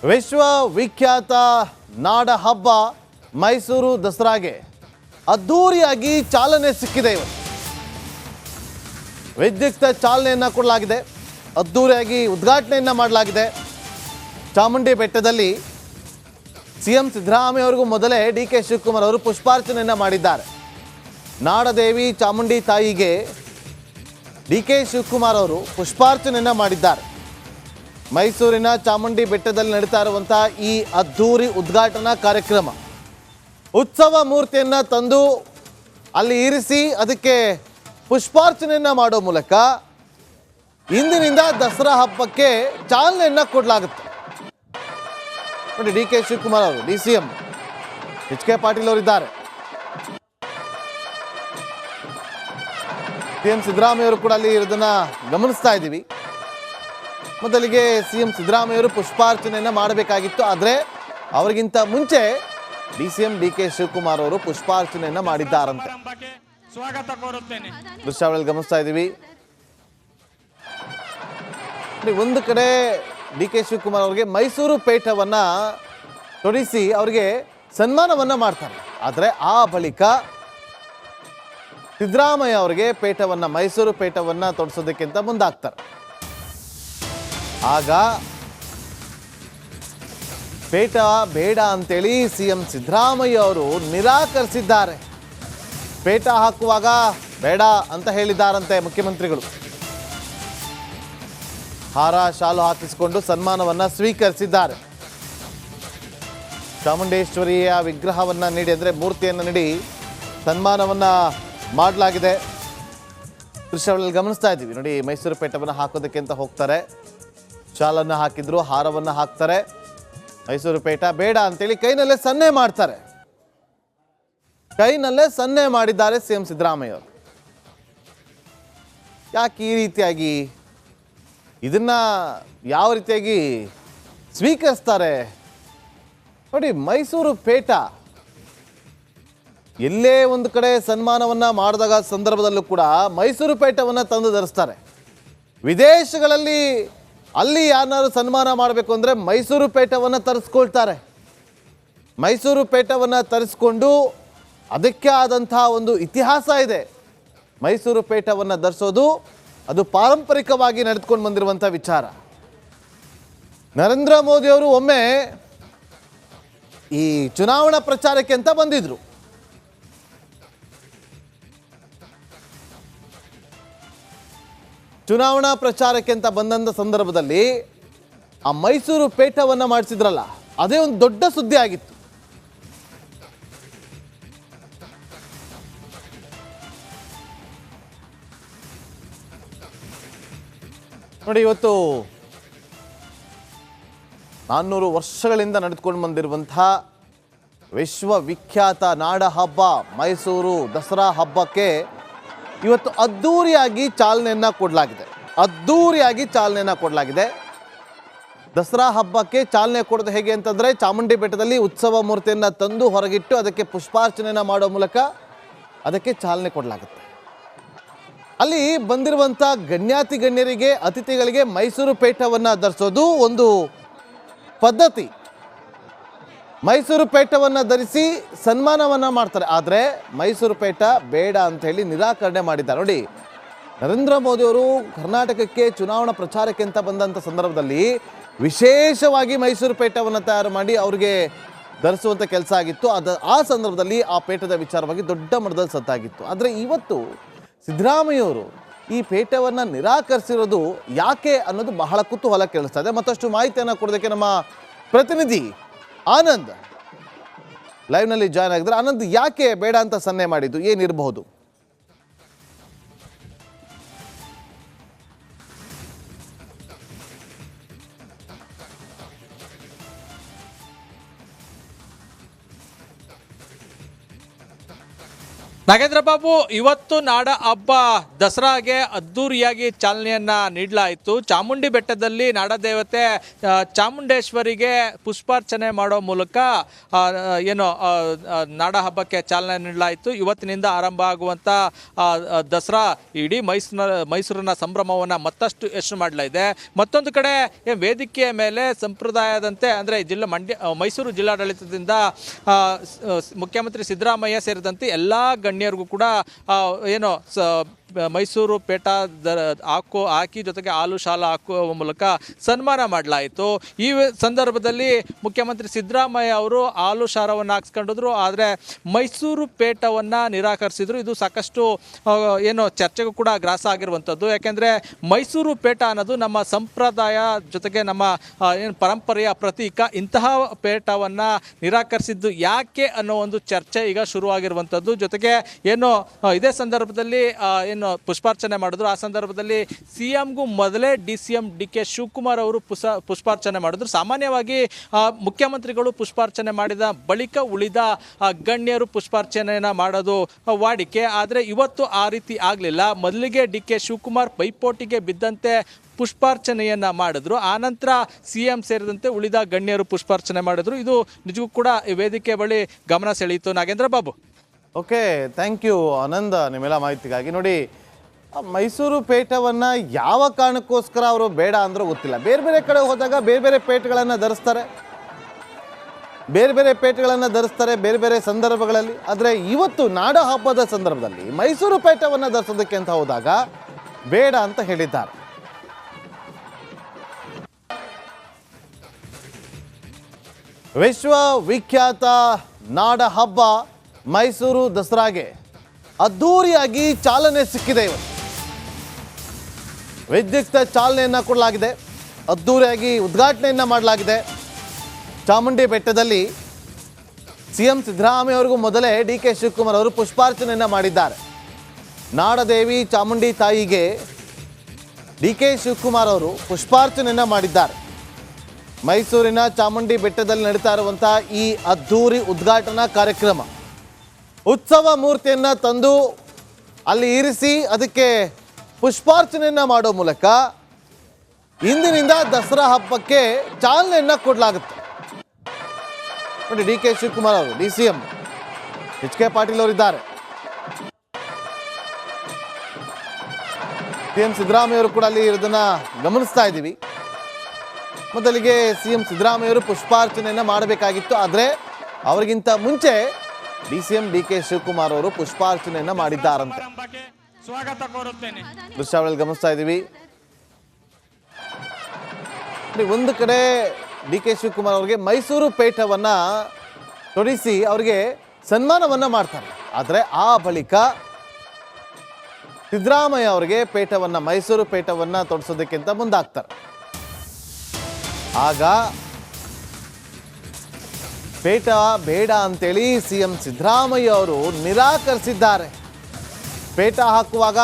ವಿಶ್ವವಿಖ್ಯಾತ ನಾಡ ಹಬ್ಬ ಮೈಸೂರು ದಸರಾಗೆ ಅದ್ದೂರಿಯಾಗಿ ಚಾಲನೆ ಸಿಕ್ಕಿದೆ. ಇವತ್ತು ವಿದ್ಯುಕ್ತ ಚಾಲನೆಯನ್ನು ಕೊಡಲಾಗಿದೆ, ಅದ್ದೂರಿಯಾಗಿ ಉದ್ಘಾಟನೆಯನ್ನು ಮಾಡಲಾಗಿದೆ. ಚಾಮುಂಡಿ ಬೆಟ್ಟದಲ್ಲಿ ಸಿಎಂ ಸಿದ್ದರಾಮಯ್ಯ ಅವರಿಗೂ ಮೊದಲೇ ಡಿ.ಕೆ. ಶಿವಕುಮಾರ್ ಅವರು ಪುಷ್ಪಾರ್ಚನೆಯನ್ನು ಮಾಡಿದ್ದಾರೆ. ನಾಡದೇವಿ ಚಾಮುಂಡಿ ತಾಯಿಗೆ ಡಿ.ಕೆ. ಶಿವಕುಮಾರ್ ಅವರು ಪುಷ್ಪಾರ್ಚನೆಯನ್ನು ಮಾಡಿದ್ದಾರೆ. ಮೈಸೂರಿನ ಚಾಮುಂಡಿ ಬೆಟ್ಟದಲ್ಲಿ ನಡೀತಾ ಇರುವಂತಹ ಈ ಅದ್ದೂರಿ ಉದ್ಘಾಟನಾ ಕಾರ್ಯಕ್ರಮ, ಉತ್ಸವ ಮೂರ್ತಿಯನ್ನು ತಂದು ಅಲ್ಲಿ ಇರಿಸಿ ಅದಕ್ಕೆ ಪುಷ್ಪಾರ್ಚನೆಯನ್ನು ಮಾಡೋ ಮೂಲಕ ಇಂದಿನಿಂದ ದಸರಾ ಹಬ್ಬಕ್ಕೆ ಚಾಲನೆಯನ್ನು ಕೊಡಲಾಗುತ್ತೆ. ನೋಡಿ, ಡಿ.ಕೆ. ಶಿವಕುಮಾರ್ ಅವರು, ಡಿ.ಸಿ.ಎಂ ಎಚ್.ಕೆ. ಪಾಟೀಲ್ ಅವರಿದ್ದಾರೆ. ಸಿಎಂ ಸಿದ್ದರಾಮಯ್ಯ ಅವರು ಕೂಡ ಅಲ್ಲಿ ಇರೋದನ್ನ ಗಮನಿಸ್ತಾ ಇದ್ದೀವಿ. ಮೊದಲಿಗೆ ಸಿಎಂ ಸಿದ್ದರಾಮಯ್ಯ ಅವರು ಪುಷ್ಪಾರ್ಚನೆಯನ್ನು ಮಾಡಬೇಕಾಗಿತ್ತು, ಆದರೆ ಅವರಿಗಿಂತ ಮುಂಚೆ ಡಿ.ಸಿ.ಎಂ ಡಿ.ಕೆ. ಶಿವಕುಮಾರ್ ಅವರು ಪುಷ್ಪಾರ್ಚನೆಯನ್ನು ಮಾಡಿದ್ದಾರಂತೆ. ಸ್ವಾಗತ ಕೋರುತ್ತೇನೆ. ದೃಶ್ಯಾವಳಿಯಲ್ಲಿ ಗಮನಿಸ್ತಾ ಇದ್ದೀವಿ. ಒಂದು ಕಡೆ ಡಿ.ಕೆ. ಶಿವಕುಮಾರ್ ಅವರಿಗೆ ಮೈಸೂರು ಪೇಟವನ್ನ ತೊಡಿಸಿ ಅವರಿಗೆ ಸನ್ಮಾನವನ್ನ ಮಾಡ್ತಾರೆ. ಆದರೆ ಆ ಬಳಿಕ ಸಿದ್ದರಾಮಯ್ಯ ಅವರಿಗೆ ಪೇಟವನ್ನ, ಮೈಸೂರು ಪೇಟವನ್ನ ತೊಡಿಸೋದಕ್ಕಿಂತ ಮುಂದಾಗ್ತಾರೆ. ಆಗ ಪೇಟ ಬೇಡ ಅಂತೇಳಿ ಸಿಎಂ ಸಿದ್ದರಾಮಯ್ಯ ಅವರು ನಿರಾಕರಿಸಿದ್ದಾರೆ. ಪೇಟ ಹಾಕುವಾಗ ಬೇಡ ಅಂತ ಹೇಳಿದ್ದಾರಂತೆ ಮುಖ್ಯಮಂತ್ರಿಗಳು. ಹಾರ ಶಾಲು ಹಾಕಿಸಿಕೊಂಡು ಸನ್ಮಾನವನ್ನ ಸ್ವೀಕರಿಸಿದ್ದಾರೆ. ಚಾಮುಂಡೇಶ್ವರಿಯ ವಿಗ್ರಹವನ್ನ ನೀಡಿ, ಅಂದರೆ ಮೂರ್ತಿಯನ್ನು ನೀಡಿ ಸನ್ಮಾನವನ್ನ ಮಾಡಲಾಗಿದೆ. ದೃಶ್ಯಗಳಲ್ಲಿ ಗಮನಿಸ್ತಾ ಇದ್ದೀವಿ. ನೋಡಿ, ಮೈಸೂರು ಪೇಟವನ್ನು ಹಾಕೋದಕ್ಕೆ ಅಂತ ಹೋಗ್ತಾರೆ, ಶಾಲನ್ನು ಹಾಕಿದ್ರು, ಹಾರವನ್ನು ಹಾಕ್ತಾರೆ. ಮೈಸೂರು ಪೇಟ ಬೇಡ ಅಂತೇಳಿ ಕೈನಲ್ಲೇ ಸನ್ನೆ ಮಾಡ್ತಾರೆ. ಕೈನಲ್ಲೇ ಸನ್ನೆ ಮಾಡಿದ್ದಾರೆ ಸಿಎಂ ಸಿದ್ದರಾಮಯ್ಯ ಅವರು. ಯಾಕೆ ಈ ರೀತಿಯಾಗಿ, ಇದನ್ನ ಯಾವ ರೀತಿಯಾಗಿ ಸ್ವೀಕರಿಸ್ತಾರೆ? ನೋಡಿ, ಮೈಸೂರು ಪೇಟ ಎಲ್ಲೇ ಒಂದು ಕಡೆ ಸನ್ಮಾನವನ್ನ ಮಾಡಿದಾಗ ಸಂದರ್ಭದಲ್ಲೂ ಕೂಡ ಮೈಸೂರು ಪೇಟವನ್ನು ತಂದು ಧರಿಸ್ತಾರೆ. ವಿದೇಶಗಳಲ್ಲಿ ಅಲ್ಲಿ ಯಾರನ್ನಾರು ಸನ್ಮಾನ ಮಾಡಬೇಕು ಅಂದರೆ ಮೈಸೂರು ಪೇಟವನ್ನು ತರಿಸ್ಕೊಳ್ತಾರೆ. ಮೈಸೂರು ಪೇಟವನ್ನು ತರಿಸ್ಕೊಂಡು ಅದಕ್ಕೆ ಆದಂಥ ಒಂದು ಇತಿಹಾಸ ಇದೆ. ಮೈಸೂರು ಪೇಟವನ್ನು ಧರಿಸೋದು ಅದು ಪಾರಂಪರಿಕವಾಗಿ ನಡೆದುಕೊಂಡು ಬಂದಿರುವಂಥ ವಿಚಾರ. ನರೇಂದ್ರ ಮೋದಿ ಅವರು ಒಮ್ಮೆ ಈ ಚುನಾವಣಾ ಪ್ರಚಾರಕ್ಕೆ ಅಂತ ಬಂದಿದ್ರು. ಚುನಾವಣಾ ಪ್ರಚಾರಕ್ಕೆ ಅಂತ ಬಂದಂಥ ಸಂದರ್ಭದಲ್ಲಿ ಆ ಮೈಸೂರು ಪೇಟವನ್ನು ಮಾಡಿಸಿದ್ರಲ್ಲ, ಅದೇ ಒಂದು ದೊಡ್ಡ ಸುದ್ದಿ ಆಗಿತ್ತು. ನೋಡಿ, ಇವತ್ತು 400 ವರ್ಷಗಳಿಂದ ನಡೆದುಕೊಂಡು ಬಂದಿರುವಂತಹ ವಿಶ್ವವಿಖ್ಯಾತ ನಾಡ ಹಬ್ಬ ಮೈಸೂರು ದಸರಾ ಹಬ್ಬಕ್ಕೆ ಇವತ್ತು ಅದ್ದೂರಿಯಾಗಿ ಚಾಲನೆಯನ್ನು ಕೊಡಲಾಗಿದೆ. ದಸರಾ ಹಬ್ಬಕ್ಕೆ ಚಾಲನೆ ಕೊಡೋದು ಹೇಗೆ ಅಂತಂದರೆ, ಚಾಮುಂಡಿ ಬೆಟ್ಟದಲ್ಲಿ ಉತ್ಸವ ಮೂರ್ತಿಯನ್ನು ತಂದು ಹೊರಗಿಟ್ಟು ಅದಕ್ಕೆ ಪುಷ್ಪಾರ್ಚನೆಯನ್ನು ಮಾಡೋ ಮೂಲಕ ಅದಕ್ಕೆ ಚಾಲನೆ ಕೊಡಲಾಗುತ್ತೆ. ಅಲ್ಲಿ ಬಂದಿರುವಂಥ ಗಣ್ಯರಿಗೆ, ಅತಿಥಿಗಳಿಗೆ ಮೈಸೂರು ಪೇಟವನ್ನು ಧರಿಸೋದು ಒಂದು ಪದ್ಧತಿ. ಮೈಸೂರು ಪೇಟವನ್ನು ಧರಿಸಿ ಸನ್ಮಾನವನ್ನು ಮಾಡ್ತಾರೆ. ಆದರೆ ಮೈಸೂರು ಪೇಟ ಬೇಡ ಅಂತ ಹೇಳಿ ನಿರಾಕರಣೆ ಮಾಡಿದ್ದಾರೆ. ನೋಡಿ, ನರೇಂದ್ರ ಮೋದಿ ಅವರು ಕರ್ನಾಟಕಕ್ಕೆ ಚುನಾವಣಾ ಪ್ರಚಾರಕ್ಕೆ ಅಂತ ಬಂದಂಥ ಸಂದರ್ಭದಲ್ಲಿ ವಿಶೇಷವಾಗಿ ಮೈಸೂರು ಪೇಟವನ್ನು ತಯಾರು ಮಾಡಿ ಅವರಿಗೆ ಧರಿಸುವಂಥ ಕೆಲಸ ಆಗಿತ್ತು. ಆ ಸಂದರ್ಭದಲ್ಲಿ ಆ ಪೇಟದ ವಿಚಾರವಾಗಿ ದೊಡ್ಡ ಮಟ್ಟದಲ್ಲಿ ಸತ್ತಾಗಿತ್ತು. ಆದರೆ ಇವತ್ತು ಸಿದ್ದರಾಮಯ್ಯವರು ಈ ಪೇಟವನ್ನು ನಿರಾಕರಿಸಿರೋದು ಯಾಕೆ ಅನ್ನೋದು ಬಹಳ ಕುತೂಹಲ ಕೇಳಿಸ್ತಾ ಇದೆ. ಮತ್ತಷ್ಟು ಮಾಹಿತಿಯನ್ನು ಕೊಡೋದಕ್ಕೆ ನಮ್ಮ ಪ್ರತಿನಿಧಿ ಆನಂದ್ ಲೈವ್ನಲ್ಲಿ ಜಾಯ್ನ್ ಆಗಿದ್ದಾರೆ. ಆನಂದ್, ಯಾಕೆ ಬೇಡ ಅಂತ ಸನ್ನೆ ಮಾಡಿದ್ದು, ಏನಿರಬಹುದು? ನಾಗೇಂದ್ರ ಬಾಬು, ಇವತ್ತು ನಾಡ ಹಬ್ಬ ದಸರಾಗೆ ಅದ್ದೂರಿಯಾಗಿ ಚಾಲನೆಯನ್ನ ನೀಡಲಾಯಿತು. ಚಾಮುಂಡಿ ಬೆಟ್ಟದಲ್ಲಿ ನಾಡದೇವತೆ ಚಾಮುಂಡೇಶ್ವರಿಗೆ ಪುಷ್ಪಾರ್ಚನೆ ಮಾಡೋ ಮೂಲಕ ನಾಡ ಹಬ್ಬಕ್ಕೆ ಚಾಲನೆ ನೀಡಲಾಯಿತು. ಇವತ್ತಿನಿಂದ ಆರಂಭ ಆಗುವಂಥ ದಸರಾ ಇಡೀ ಮೈಸೂರಿನ ಸಂಭ್ರಮವನ್ನು ಮತ್ತಷ್ಟು ಹೆಚ್ಚು ಮಾಡಲಿದೆ. ಮತ್ತೊಂದು ಕಡೆ ವೇದಿಕೆಯ ಮೇಲೆ ಸಂಪ್ರದಾಯದಂತೆ ಅಂದರೆ ಮೈಸೂರು ಜಿಲ್ಲಾಡಳಿತದಿಂದ ಮುಖ್ಯಮಂತ್ರಿ ಸಿದ್ದರಾಮಯ್ಯ ಸೇರಿದಂತೆ ಎಲ್ಲ ಗಣ್ಯರಿಗೂ ಕೂಡ ಮೈಸೂರು ಪೇಟ ಹಾಕಿ ಜೊತೆಗೆ ಹಾಲು ಶಾಲ ಹಾಕುವ ಮೂಲಕ ಸನ್ಮಾನ ಮಾಡಲಾಯಿತು. ಈ ಸಂದರ್ಭದಲ್ಲಿ ಮುಖ್ಯಮಂತ್ರಿ ಸಿದ್ದರಾಮಯ್ಯ ಅವರು ಹಾಲು ಶಾರವನ್ನು ಹಾಕ್ಸ್ಕೊಂಡಿದ್ರು, ಆದರೆ ಮೈಸೂರು ಪೇಟವನ್ನು ನಿರಾಕರಿಸಿದ್ರು. ಇದು ಸಾಕಷ್ಟು ಚರ್ಚೆಗೂ ಕೂಡ ಗ್ರಾಸ ಆಗಿರುವಂಥದ್ದು. ಯಾಕೆಂದರೆ ಮೈಸೂರು ಪೇಟ ಅನ್ನೋದು ನಮ್ಮ ಸಂಪ್ರದಾಯ ಜೊತೆಗೆ ನಮ್ಮ ಪರಂಪರೆಯ ಪ್ರತೀಕ. ಇಂತಹ ಪೇಟವನ್ನು ನಿರಾಕರಿಸಿದ್ದು ಯಾಕೆ ಅನ್ನೋ ಒಂದು ಚರ್ಚೆ ಈಗ ಶುರುವಾಗಿರುವಂಥದ್ದು. ಜೊತೆಗೆ ಇದೇ ಸಂದರ್ಭದಲ್ಲಿ ಪುಷ್ಪಾರ್ಚನೆ ಮಾಡಿದ್ರು. ಆ ಸಂದರ್ಭದಲ್ಲಿ ಸಿಎಂಗೂ ಮೊದಲೇ DCM DK ಶಿವಕುಮಾರ್ ಅವರು ಪುಷ್ಪಾರ್ಚನೆ ಮಾಡಿದ್ರು. ಸಾಮಾನ್ಯವಾಗಿ ಮುಖ್ಯಮಂತ್ರಿಗಳು ಪುಷ್ಪಾರ್ಚನೆ ಮಾಡಿದ ಬಳಿಕ ಉಳಿದ ಗಣ್ಯರು ಪುಷ್ಪಾರ್ಚನೆಯನ್ನು ಮಾಡೋದು ವಾಡಿಕೆ. ಆದರೆ ಇವತ್ತು ಆ ರೀತಿ ಆಗಲಿಲ್ಲ. ಮೊದಲಿಗೆ DK ಶಿವಕುಮಾರ್ ಪೈಪೋಟಿಗೆ ಬಿದ್ದಂತೆ ಪುಷ್ಪಾರ್ಚನೆಯನ್ನು ಮಾಡಿದ್ರು. ಆನಂತರ CM ಸೇರಿದಂತೆ ಉಳಿದ ಗಣ್ಯರು ಪುಷ್ಪಾರ್ಚನೆ ಮಾಡಿದ್ರು. ಇದು ನಿಜಕ್ಕೂ ಕೂಡ ವೇದಿಕೆ ಬಳಿ ಗಮನ ಸೆಳೆಯಿತು. Nagendra Babu. Okay, thank you Ananda ನಿಮ್ಮೆಲ್ಲ ಮಾಹಿತಿಗಾಗಿ. ನೋಡಿ, ಮೈಸೂರು ಪೇಟವನ್ನು ಯಾವ ಕಾರಣಕ್ಕೋಸ್ಕರ ಅವರು ಬೇಡ ಅಂದರೂ ಗೊತ್ತಿಲ್ಲ. ಬೇರೆ ಬೇರೆ ಕಡೆ ಹೋದಾಗ ಬೇರೆ ಬೇರೆ ಪೇಟೆಗಳನ್ನು ಧರಿಸ್ತಾರೆ, ಬೇರೆ ಬೇರೆ ಸಂದರ್ಭಗಳಲ್ಲಿ. ಆದರೆ ಇವತ್ತು ನಾಡ ಹಬ್ಬದ ಸಂದರ್ಭದಲ್ಲಿ ಮೈಸೂರು ಪೇಟವನ್ನು ಧರಿಸೋದಕ್ಕೆ ಅಂತ ಹೋದಾಗ ಬೇಡ ಅಂತ ಹೇಳಿದ್ದಾರೆ. ವಿಶ್ವವಿಖ್ಯಾತ ನಾಡ ಹಬ್ಬ ಮೈಸೂರು ದಸರಾಗೆ ಅದ್ದೂರಿಯಾಗಿ ಚಾಲನೆ ಸಿಕ್ಕಿದೆ. ಇವತ್ತು ವಿದ್ಯುಕ್ತ ಚಾಲನೆಯನ್ನು ಕೊಡಲಾಗಿದೆ, ಅದ್ದೂರಿಯಾಗಿ ಉದ್ಘಾಟನೆಯನ್ನು ಮಾಡಲಾಗಿದೆ. ಚಾಮುಂಡಿ ಬೆಟ್ಟದಲ್ಲಿ CM ಸಿದ್ದರಾಮಯ್ಯ ಅವರಿಗೂ ಮೊದಲೇ DK ಶಿವಕುಮಾರ್ ಅವರು ಪುಷ್ಪಾರ್ಚನೆಯನ್ನು ಮಾಡಿದ್ದಾರೆ. ನಾಡದೇವಿ ಚಾಮುಂಡಿ ತಾಯಿಗೆ DK ಶಿವಕುಮಾರ್ ಅವರು ಪುಷ್ಪಾರ್ಚನೆಯನ್ನು ಮಾಡಿದ್ದಾರೆ. ಮೈಸೂರಿನ ಚಾಮುಂಡಿ ಬೆಟ್ಟದಲ್ಲಿ ನಡೀತಾ ಇರುವಂಥ ಈ ಅದ್ದೂರಿ ಉದ್ಘಾಟನಾ ಕಾರ್ಯಕ್ರಮ, ಉತ್ಸವ ಮೂರ್ತಿಯನ್ನು ತಂದು ಅಲ್ಲಿ ಇರಿಸಿ ಅದಕ್ಕೆ ಪುಷ್ಪಾರ್ಚನೆಯನ್ನು ಮಾಡೋ ಮೂಲಕ ಇಂದಿನಿಂದ ದಸರಾ ಹಬ್ಬಕ್ಕೆ ಚಾಲನೆಯನ್ನು ಕೊಡಲಾಗುತ್ತೆ. ನೋಡಿ, DK ಶಿವಕುಮಾರ್ ಅವರು, DCM HK ಪಾಟೀಲ್ ಅವರಿದ್ದಾರೆ, CM ಸಿದ್ದರಾಮಯ್ಯ ಅವರು ಕೂಡ ಅಲ್ಲಿ ಇರೋದನ್ನ ಗಮನಿಸ್ತಾ ಇದ್ದೀವಿ. ಮೊದಲಿಗೆ CM ಸಿದ್ದರಾಮಯ್ಯ ಅವರು ಪುಷ್ಪಾರ್ಚನೆಯನ್ನು ಮಾಡಬೇಕಾಗಿತ್ತು, ಆದರೆ ಅವರಿಗಿಂತ ಮುಂಚೆ DCM DK ಶಿವಕುಮಾರ್ ಅವರು ಪುಷ್ಪಾರ್ಚನೆಯನ್ನು ಮಾಡಿದ್ದಾರಂತೆ. ಸ್ವಾಗತ ಕೋರುತ್ತೇನೆ. ದೃಶ್ಯಾವಳಿಯಲ್ಲಿ ಗಮನಿಸ್ತಾ ಇದ್ದೀವಿ. ಒಂದು ಕಡೆ DK ಶಿವಕುಮಾರ್ ಅವರಿಗೆ ಮೈಸೂರು ಪೇಟವನ್ನು ತೊಡಿಸಿ ಅವರಿಗೆ ಸನ್ಮಾನವನ್ನು ಮಾಡ್ತಾರೆ. ಆದರೆ ಆ ಬಳಿಕ ಸಿದ್ದರಾಮಯ್ಯ ಅವರಿಗೆ ಮೈಸೂರು ಪೇಟವನ್ನು ತೊಡಿಸೋದಕ್ಕಿಂತ ಮುಂದಾಗ್ತಾರೆ. ಆಗ ಪೇಟ ಬೇಡ ಅಂತೇಳಿ CM ಸಿದ್ದರಾಮಯ್ಯ ಅವರು ನಿರಾಕರಿಸಿದ್ದಾರೆ. ಪೇಟ ಹಾಕುವಾಗ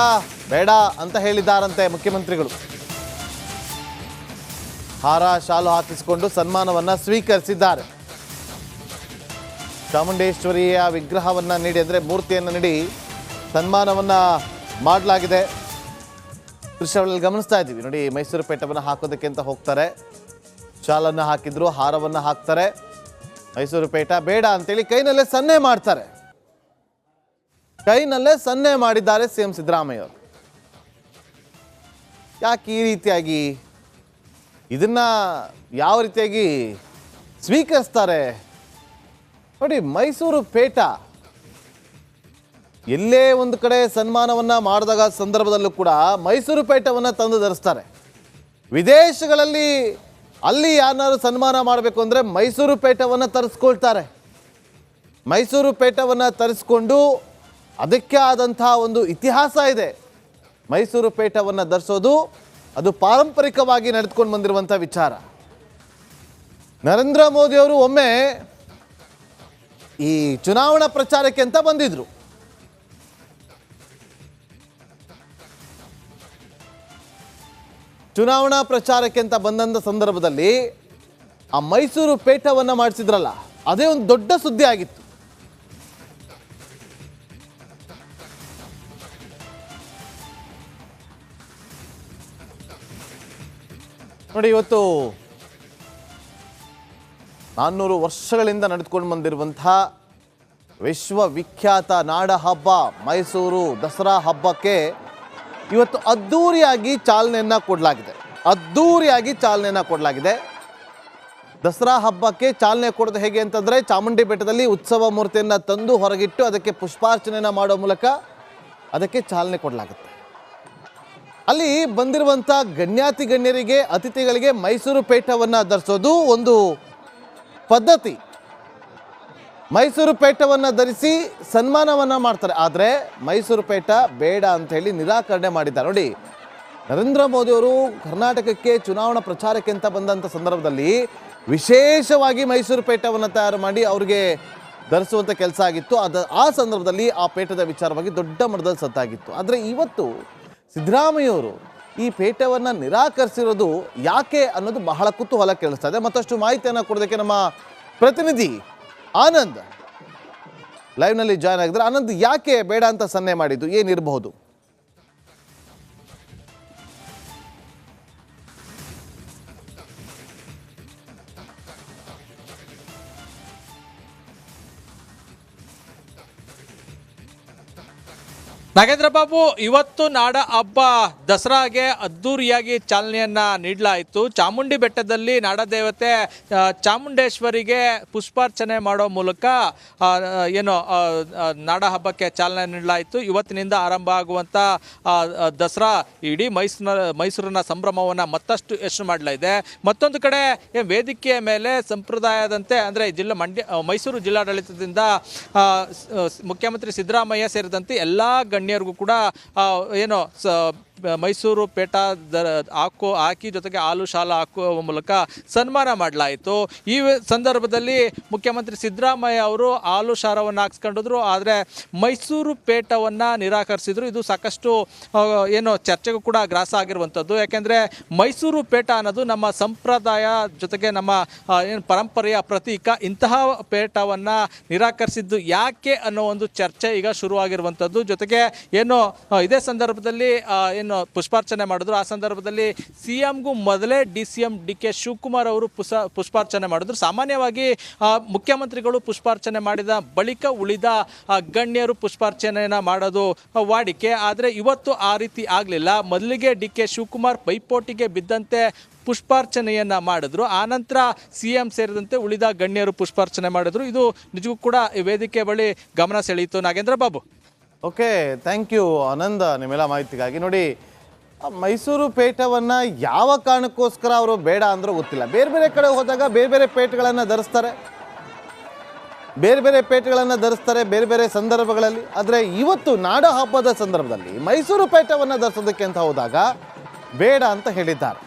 ಬೇಡ ಅಂತ ಹೇಳಿದ್ದಾರಂತೆ ಮುಖ್ಯಮಂತ್ರಿಗಳು. ಹಾರ ಶಾಲು ಹಾಕಿಸಿಕೊಂಡು ಸನ್ಮಾನವನ್ನು ಸ್ವೀಕರಿಸಿದ್ದಾರೆ. ಚಾಮುಂಡೇಶ್ವರಿಯ ವಿಗ್ರಹವನ್ನು ನೀಡಿ, ಅಂದರೆ ಮೂರ್ತಿಯನ್ನು ನೀಡಿ ಸನ್ಮಾನವನ್ನು ಮಾಡಲಾಗಿದೆ. ದೃಶ್ಯಗಳಲ್ಲಿ ಗಮನಿಸ್ತಾ ಇದ್ದೀವಿ. ನೋಡಿ, ಮೈಸೂರು ಪೇಟವನ್ನು ಹಾಕೋದಕ್ಕೆ ಅಂತ ಹೋಗ್ತಾರೆ, ಶಾಲನ್ನು ಹಾಕಿದ್ರು, ಹಾರವನ್ನು ಹಾಕ್ತಾರೆ. ಮೈಸೂರು ಪೇಟ ಬೇಡ ಅಂತೇಳಿ ಕೈನಲ್ಲೇ ಸನ್ನೆ ಮಾಡ್ತಾರೆ. ಕೈನಲ್ಲೇ ಸನ್ನೆ ಮಾಡಿದ್ದಾರೆ CM ಸಿದ್ದರಾಮಯ್ಯ ಅವರು. ಯಾಕೆ ಈ ರೀತಿಯಾಗಿ ಇದನ್ನ ಯಾವ ರೀತಿಯಾಗಿ ಸ್ವೀಕರಿಸ್ತಾರೆ? ನೋಡಿ, ಮೈಸೂರು ಪೇಟ ಎಲ್ಲೇ ಒಂದು ಕಡೆ ಸನ್ಮಾನವನ್ನು ಮಾಡಿದಾಗ ಸಂದರ್ಭದಲ್ಲೂ ಕೂಡ ಮೈಸೂರು ಪೇಟವನ್ನು ತಂದು ಧರಿಸ್ತಾರೆ. ವಿದೇಶಗಳಲ್ಲಿ ಅಲ್ಲಿ ಯಾರನ್ನಾರು ಸನ್ಮಾನ ಮಾಡಬೇಕು ಅಂದರೆ ಮೈಸೂರು ಪೇಟವನ್ನು ತರಿಸ್ಕೊಳ್ತಾರೆ. ಮೈಸೂರು ಪೇಟವನ್ನು ತರಿಸ್ಕೊಂಡು ಅದಕ್ಕೆ ಆದಂಥ ಒಂದು ಇತಿಹಾಸ ಇದೆ. ಮೈಸೂರು ಪೇಟವನ್ನು ಧರಿಸೋದು ಅದು ಪಾರಂಪರಿಕವಾಗಿ ನಡೆದುಕೊಂಡು ಬಂದಿರುವಂಥ ವಿಚಾರ. ನರೇಂದ್ರ ಮೋದಿ ಅವರು ಒಮ್ಮೆ ಈ ಚುನಾವಣಾ ಪ್ರಚಾರಕ್ಕೆ ಅಂತ ಬಂದಿದ್ರು. ಚುನಾವಣಾ ಪ್ರಚಾರಕ್ಕೆ ಅಂತ ಬಂದಂಥ ಸಂದರ್ಭದಲ್ಲಿ ಆ ಮೈಸೂರು ಪೇಟವನ್ನು ಮಾಡಿಸಿದ್ರಲ್ಲ, ಅದೇ ಒಂದು ದೊಡ್ಡ ಸುದ್ದಿ ಆಗಿತ್ತು. ನೋಡಿ, ಇವತ್ತು 400 ವರ್ಷಗಳಿಂದ ನಡೆದುಕೊಂಡು ಬಂದಿರುವಂತಹ ವಿಶ್ವವಿಖ್ಯಾತ ನಾಡ ಹಬ್ಬ ಮೈಸೂರು ದಸರಾ ಹಬ್ಬಕ್ಕೆ ಇವತ್ತು ಅದ್ಧೂರಿಯಾಗಿ ಚಾಲನೆಯನ್ನು ಕೊಡಲಾಗಿದೆ. ದಸರಾ ಹಬ್ಬಕ್ಕೆ ಚಾಲನೆ ಕೊಡೋದು ಹೇಗೆ ಅಂತಂದರೆ, ಚಾಮುಂಡಿ ಬೆಟ್ಟದಲ್ಲಿ ಉತ್ಸವ ಮೂರ್ತಿಯನ್ನು ತಂದು ಹೊರಗಿಟ್ಟು ಅದಕ್ಕೆ ಪುಷ್ಪಾರ್ಚನೆಯನ್ನು ಮಾಡೋ ಮೂಲಕ ಅದಕ್ಕೆ ಚಾಲನೆ ಕೊಡಲಾಗುತ್ತೆ. ಅಲ್ಲಿ ಬಂದಿರುವಂಥ ಗಣ್ಯರಿಗೆ ಅತಿಥಿಗಳಿಗೆ ಮೈಸೂರು ಪೇಟವನ್ನು ಧರಿಸೋದು ಒಂದು ಪದ್ಧತಿ. ಮೈಸೂರು ಪೇಟವನ್ನು ಧರಿಸಿ ಸನ್ಮಾನವನ್ನು ಮಾಡ್ತಾರೆ. ಆದರೆ ಮೈಸೂರು ಪೇಟ ಬೇಡ ಅಂತ ಹೇಳಿ ನಿರಾಕರಣೆ ಮಾಡಿದ್ದಾರೆ. ನೋಡಿ, ನರೇಂದ್ರ ಮೋದಿಯವರು ಕರ್ನಾಟಕಕ್ಕೆ ಚುನಾವಣಾ ಪ್ರಚಾರಕ್ಕೆ ಅಂತ ಬಂದಂಥ ಸಂದರ್ಭದಲ್ಲಿ ವಿಶೇಷವಾಗಿ ಮೈಸೂರು ಪೇಟವನ್ನು ತಯಾರು ಮಾಡಿ ಅವರಿಗೆ ಧರಿಸುವಂಥ ಕೆಲಸ ಆಗಿತ್ತು. ಆ ಸಂದರ್ಭದಲ್ಲಿ ಆ ಪೇಟದ ವಿಚಾರವಾಗಿ ದೊಡ್ಡ ಮಟ್ಟದಲ್ಲಿ ಸತ್ತಾಗಿತ್ತು. ಆದರೆ ಇವತ್ತು ಸಿದ್ದರಾಮಯ್ಯವರು ಈ ಪೇಟವನ್ನು ನಿರಾಕರಿಸಿರೋದು ಯಾಕೆ ಅನ್ನೋದು ಬಹಳ ಕುತೂಹಲ ಕೇಳಿಸ್ತಾ ಇದೆ. ಮತ್ತಷ್ಟು ಮಾಹಿತಿಯನ್ನು ಕೊಡೋದಕ್ಕೆ ನಮ್ಮ ಪ್ರತಿನಿಧಿ ಆನಂದ್ ಲೈವ್ನಲ್ಲಿ ಜಾಯ್ನ್ ಆಗಿದ್ದಾರೆ. ಆನಂದ್, ಯಾಕೆ ಬೇಡ ಅಂತ ಸನ್ನೆ ಮಾಡಿದ್ದು, ಏನಿರಬಹುದು? ನಾಗೇಂದ್ರ ಬಾಬು, ಇವತ್ತು ನಾಡ ಹಬ್ಬ ದಸರಾಗೆ ಅದ್ಧೂರಿಯಾಗಿ ಚಾಲನೆಯನ್ನ ನೀಡಲಾಯಿತು. ಚಾಮುಂಡಿ ಬೆಟ್ಟದಲ್ಲಿ ನಾಡದೇವತೆ ಚಾಮುಂಡೇಶ್ವರಿಗೆ ಪುಷ್ಪಾರ್ಚನೆ ಮಾಡೋ ಮೂಲಕ ನಾಡ ಹಬ್ಬಕ್ಕೆ ಚಾಲನೆ ನೀಡಲಾಯಿತು. ಇವತ್ತಿನಿಂದ ಆರಂಭ ಆಗುವಂಥ ದಸರಾ ಇಡೀ ಮೈಸೂರಿನ ಸಂಭ್ರಮವನ್ನು ಮತ್ತಷ್ಟು ಹೆಚ್ಚು ಮಾಡಲಿದೆ. ಮತ್ತೊಂದು ಕಡೆ ವೇದಿಕೆಯ ಮೇಲೆ ಸಂಪ್ರದಾಯದಂತೆ ಅಂದರೆ ಮೈಸೂರು ಜಿಲ್ಲಾಡಳಿತದಿಂದ ಮುಖ್ಯಮಂತ್ರಿ ಸಿದ್ದರಾಮಯ್ಯ ಸೇರಿದಂತೆ ಎಲ್ಲ ಗಣ್ಯರಿಗೂ ಕೂಡ ಮೈಸೂರು ಪೇಟ ಹಾಕಿ ಜೊತೆಗೆ ಹಾಲು ಶಾಲ ಹಾಕುವ ಮೂಲಕ ಸನ್ಮಾನ ಮಾಡಲಾಯಿತು. ಈ ಸಂದರ್ಭದಲ್ಲಿ ಮುಖ್ಯಮಂತ್ರಿ ಸಿದ್ದರಾಮಯ್ಯ ಅವರು ಹಾಲು ಶಾರವನ್ನು ಹಾಕ್ಸ್ಕೊಂಡಿದ್ರು. ಆದರೆ ಮೈಸೂರು ಪೇಟವನ್ನು ನಿರಾಕರಿಸಿದ್ರು. ಇದು ಸಾಕಷ್ಟು ಚರ್ಚೆಗೂ ಕೂಡ ಗ್ರಾಸ ಆಗಿರುವಂಥದ್ದು. ಯಾಕೆಂದರೆ ಮೈಸೂರು ಪೇಟ ಅನ್ನೋದು ನಮ್ಮ ಸಂಪ್ರದಾಯ ಜೊತೆಗೆ ನಮ್ಮ ಪರಂಪರೆಯ ಪ್ರತೀಕ. ಇಂತಹ ಪೇಟವನ್ನು ನಿರಾಕರಿಸಿದ್ದು ಯಾಕೆ ಅನ್ನೋ ಒಂದು ಚರ್ಚೆ ಈಗ ಶುರುವಾಗಿರುವಂಥದ್ದು. ಜೊತೆಗೆ ಇದೇ ಸಂದರ್ಭದಲ್ಲಿ ಪುಷ್ಪಾರ್ಚನೆ ಮಾಡಿದ್ರು. ಆ ಸಂದರ್ಭದಲ್ಲಿ ಸಿಎಂಗೂ ಮೊದಲೇ DCM DK ಶಿವಕುಮಾರ್ ಅವರು ಪುಷ್ಪಾರ್ಚನೆ ಮಾಡಿದ್ರು. ಸಾಮಾನ್ಯವಾಗಿ ಮುಖ್ಯಮಂತ್ರಿಗಳು ಪುಷ್ಪಾರ್ಚನೆ ಮಾಡಿದ ಬಳಿಕ ಉಳಿದ ಗಣ್ಯರು ಪುಷ್ಪಾರ್ಚನೆಯನ್ನು ಮಾಡೋದು ವಾಡಿಕೆ. ಆದರೆ ಇವತ್ತು ಆ ರೀತಿ ಆಗಲಿಲ್ಲ. ಮೊದಲಿಗೆ DK ಶಿವಕುಮಾರ್ ಪೈಪೋಟಿಗೆ ಬಿದ್ದಂತೆ ಪುಷ್ಪಾರ್ಚನೆಯನ್ನು ಮಾಡಿದ್ರು. ಆನಂತರ CM ಸೇರಿದಂತೆ ಉಳಿದ ಗಣ್ಯರು ಪುಷ್ಪಾರ್ಚನೆ ಮಾಡಿದ್ರು. ಇದು ನಿಜಕ್ಕೂ ಕೂಡ ವೇದಿಕೆ ಬಳಿ ಗಮನ ಸೆಳೆಯಿತು. Nagendra Babu. Okay, thank you Ananda ನಿಮ್ಮೆಲ್ಲ ಮಾಹಿತಿಗಾಗಿ. ನೋಡಿ, ಮೈಸೂರು ಪೇಟವನ್ನು ಯಾವ ಕಾರಣಕ್ಕೋಸ್ಕರ ಅವರು ಬೇಡ ಅಂದರೂ ಗೊತ್ತಿಲ್ಲ. ಬೇರೆ ಬೇರೆ ಕಡೆ ಹೋದಾಗ ಬೇರೆ ಬೇರೆ ಪೇಟೆಗಳನ್ನು ಧರಿಸ್ತಾರೆ, ಬೇರೆ ಬೇರೆ ಸಂದರ್ಭಗಳಲ್ಲಿ. ಆದರೆ ಇವತ್ತು ನಾಡ ಹಬ್ಬದ ಸಂದರ್ಭದಲ್ಲಿ ಮೈಸೂರು ಪೇಟವನ್ನು ಧರಿಸೋದಕ್ಕೆ ಅಂತ ಹೋದಾಗ ಬೇಡ ಅಂತ ಹೇಳಿದ್ದಾರೆ.